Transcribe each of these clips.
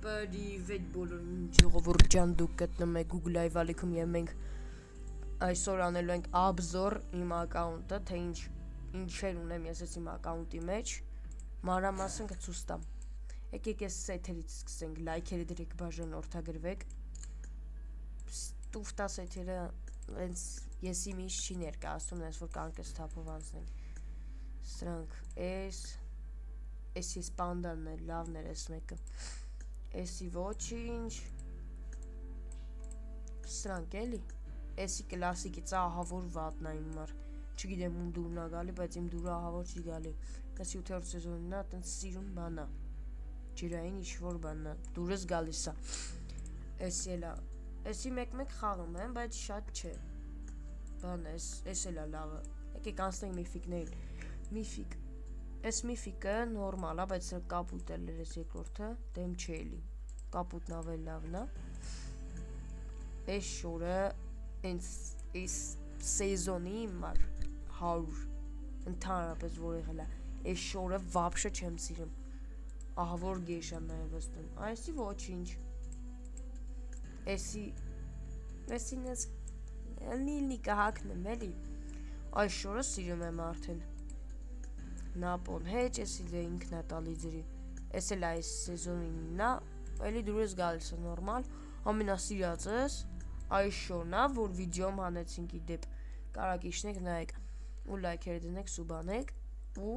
Привет բոլորին, ժողովուրդ ջան, դուք գտնում եք Google Live ալիքում եւ մենք այսօր անելու ենք obzor իմ account-ը, թե ինչեր ունեմ ես իմ account-ի մեջ, մանրամասն կցույց տամ։ Եկեք ես սեթերից սկսենք, լայքերը դրեք, բաժանորդագրվեք։ Տուֆտա սեթերը հենց եսի միշտ չի ներկայացնում, այնպես որ կարող ես թափով անցնել։ Սրանք էս պանդան է, լավն էր էս մեկը։ Էսի ոչինչ, սրանք էլի, էսի կլասիկի ահավոր վատն է իմ համար, չգիտեմ ում դուրն է գալի, բայց իմ դուրը ահավոր չի գալի, էս 7-րդ սեզոնն է, տենց սիրուն բան է, ջրային ինչ-որ բանն է, դուրս գալիս է, էսի էլ է, էսի մեկ-մեկ խաղում եմ, բայց շատ չէ, բան է, էս էլ է լավը, եկեք անցնենք միֆիկներին, միֆիկ, Այս միֆիկը նորմալ է, բայց կապուտ էլ էր էս երկրորդը, դեմ չի էլի, կապուտն ավել լավն է, էս շորը, այս սեզոնի մար 100, ընդհանրապես որ եղել է, էս շորը վաբշը չեմ սիրում, ահավոր գեշ է նաև վստում, այսի ոչինչ, էսին ես լիլնի կհակնեմ էլի, այս շորը սիրում եմ արդեն, Նապոն հեչ, էսի դե ինքն է տալի ջրի, էս էլ այս սեզոնինն է, էլի դուրս գալիս է նորմալ, ամենասիրածս այս շորն է, որ վիդեոմ հանեցինք ի դեպ, կարակ իշնեք նայեք, ու լայքերը դնեք, սուբանեք, ու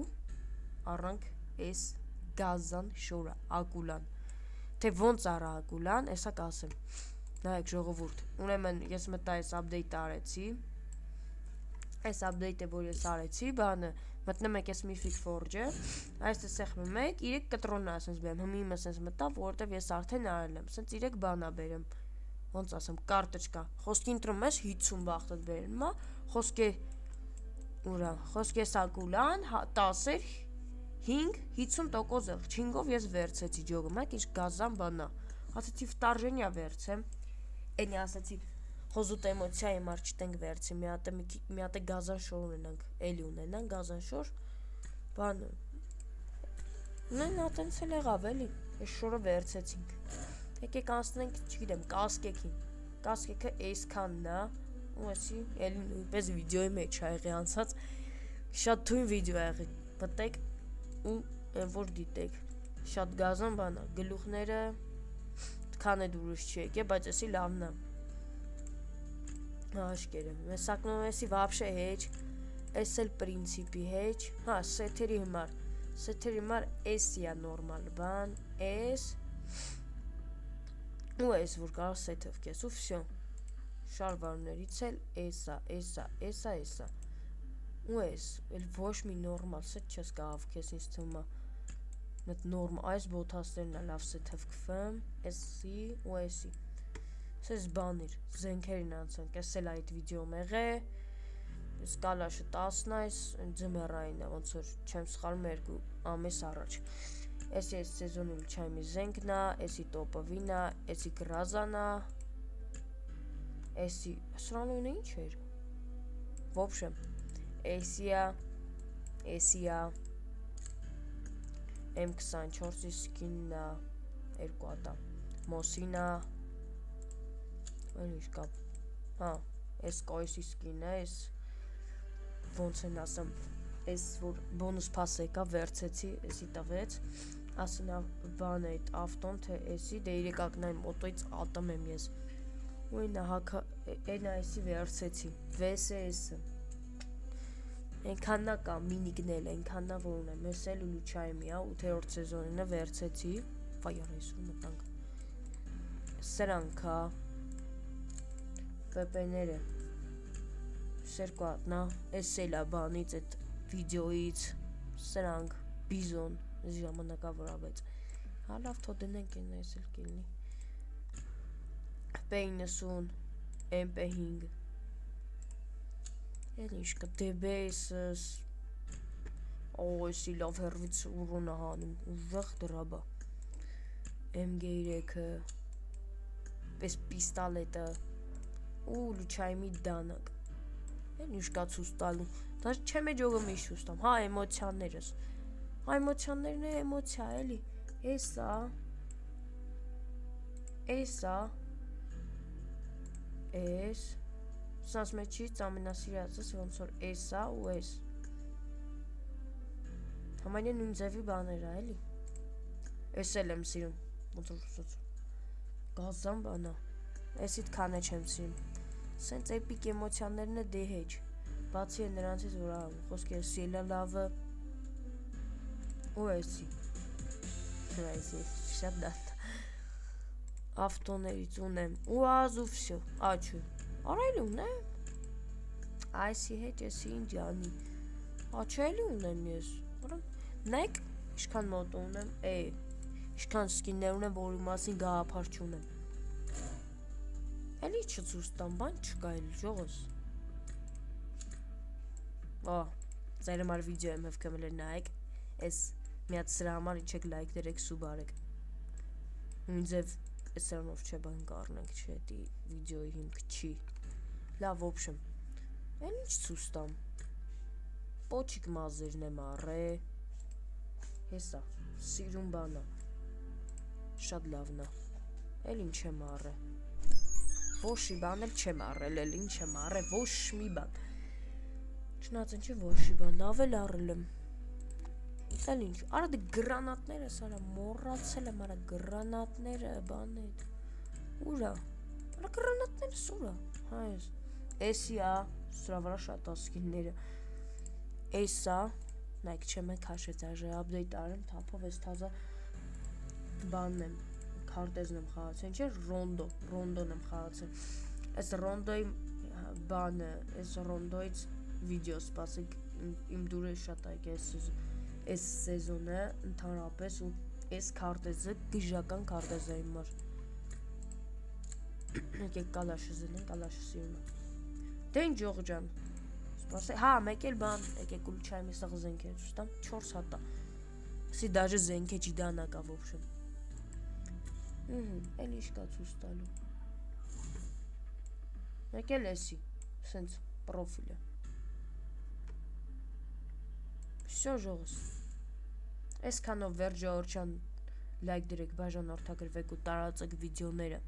առանք էս գազան շորը, ակուլան, թե ոնց արա ակուլան, էսա կասեմ, նայեք ժողովուրդ, ուրեմն ես մտա այս update արեցի, այս update-ը որ ես արեցի, բանը, մտնում եք ես Mythic Forge-ը, այս տեսեղմում եք, 3 կտրոնն է ասենց բեմ, հմիմը ասենց մտավ, որովհետև ես արդեն արել եմ, ասենց 3 բանա բերեմ, ոնց ասեմ, կարտոչկա, խոսքի ընտրում ես 50 բախտդ բերում, խոսքի սակուլան, 10-էր, 5, 50% 5-ով ես վերցեցի ջոգը, մեկ ինչ գազան բանա, ասեցի վտարժենյա վերցեմ, ենի ասեցի, խոզուտ էմոցիայի մար չտենք վերցի, մի հատ է գազան շոր ունենանք, էլի ունենանք գազան շոր, բանը, ունեն ատենց էլ եղավ էլի, ես շորը վերցեցինք, եկեք անցնենք, չգիտեմ, կասկեքին, կասկեքը այսքանն է, ու էսի, էլի նույնպես վիդեոյի մեջ աղի անցած, շատ թույն վիդեո աղի, մտեք ու որ դիտեք, շատ գազան բանա, գլուխները, տքան է դուրս չի եկե, բայց էսի լավն է, Աշկերը, ես սակնում էսի վաբշե հեչ, ես էլ պրինցիպի հեչ, հա, սեթերի հիմար էսի է նորմալ բան, էս, ու էս, որ կարող սեթով կես, ու վսյո, շարվարներից էլ էսա, ու էս, էլ ոչ մի նորմալ սեթ չես կաղավ կես ինձ թումա, մետ նորմալ, այս բոթասներն է լավ սեթով կվեմ, էսի ու էսի, Սես բանիր, զենքերին անցանք, ես էլ այդ վիդեոմ եղե, ես կալաշը 10-ն այս, ձմերային է, ոնց որ չեմ սխալում 2 ամիս առաջ, էսի այս սեզոնի լուչայմի զենքն է, էսի տոպովին է, էսի գրազան է, էսի, սրանույնը ինչ էր, ոբշեմ, էսի է, M24-ի սկինն է, 2 հատա, մոսին է, Ինչ կապ, հա, ես կոյսի սկինը, ես ոնց են ասեմ, ես որ բոնուս պաս եկա, վերցեցի, եսի տվեց, ասինա բան էիտ ավտոն, թե եսի, դե իրեկակնային մոտոյից ատամ եմ ես, ու ենա եսի վերցեցի, վես է եսը, ենքաննա կա մինիգնել, ենքաննա որ ունեմ, ես էլ ուլուչայմի, 8-րդ սեզոնինը վերցեցի, վայար այսուր մտանք, սրանք հա, Պեպեները, սերկու հատնա, ես էլ է բանից, այդ վիդեոից, սրանք, բիզոն, ժամանակավորավեց, հա լավ թո դնենք են ես էլ կիլնի, P90, MP5, էլ ինչ կա, DBS-ս, եսի լավ հերվից ուրոն է հանում, ուժեղ դրաբա, MG3-ը, պես պիստալետը, ու լուչայմի դանակ, են ինչ կա ցույց տալու, դա չեմ է ջոգը միշտ ցույց տամ, հա էմոցիաներս, հա էմոցիաներն է էմոցիա էլի, էսա, Էսա էս սանց մեջից ամենասիրածս ոնց որ էսա ու էս համայնի նույն ձևի բաներ ա էլի էս էլ եմ սիրում ոնց որ գազան բանա էսիդ քանը չեմ սիրում սենց էպիկ էմոցիաներն է դե հեչ բացի է նրանցից որ խոսքի է սիելա լավը ու էսի շատ դատ ավտոներից ունեմ ու ազու վсё աչու արայլի ունեմ այսի հետ էսի ինձ անի աչայլի ունեմ ես նայք իշքան մոտո ունեմ իշքան սկիններ ունեմ որի մասին գաղափար չունեմ էլի չցույց տամ բան չկա էլի ժողոս ձեր համար վիդեո եմ հվկմել նայեք էս միած սրա համար իչեք լայք դրեք սուբ արեք նույն ձև էս սրանով չէ բան կառնենք չէ դի վիդեոյի հիմք չի լավ ոբշեմ էլ ինչ ցույց տամ պոչիկ մազերն եմ առե հեսա սիրուն բանա շատ լավն ա էլ ինչ եմ առե ոչ մի բան էլ չեմ առել էլ ինչ եմ առե ոչ մի բան չնայած ինչի ոչ մի բան ավել առել եմ էլ ինչ արա դե գրանատները սարա մոռացել եմ արա գրանատները բանը ուրա արա գրանատները սուրա հա էսի ա սրա վրա շատ ասկինները էսա նայք չեմ քաշեց այժմ ապդեյթ արեմ թափով էս թազա բանն եմ քարտեզն եմ խաղացել չէ ռոնդոն եմ խաղացել այս ռոնդոյի բանը այս ռոնդոյից վիդեո սպասեք իմ դուրը շատ այկ այս սեզոնը ընդհանրապես ու այս քարտեզը գիժական քարտեզ է իմ համար եկեք կալաշը զնենք կալաշը սիրում եմ դե ինչ ջող ջան սպասե հա մեկ էլ բան եկեք ու չայ մի սաղ զենք է ճուստամ 4 հատա սի դաժե զենք է ջիդանա կա в общем էլի իշկա ցույց տալու մեկ էլ էսի սենց պրոֆիլը всё ժողս այսքանով Վերջը Օրչյան լայք դրեք բաժանորդագրվեք ու տարածեք վիդեոները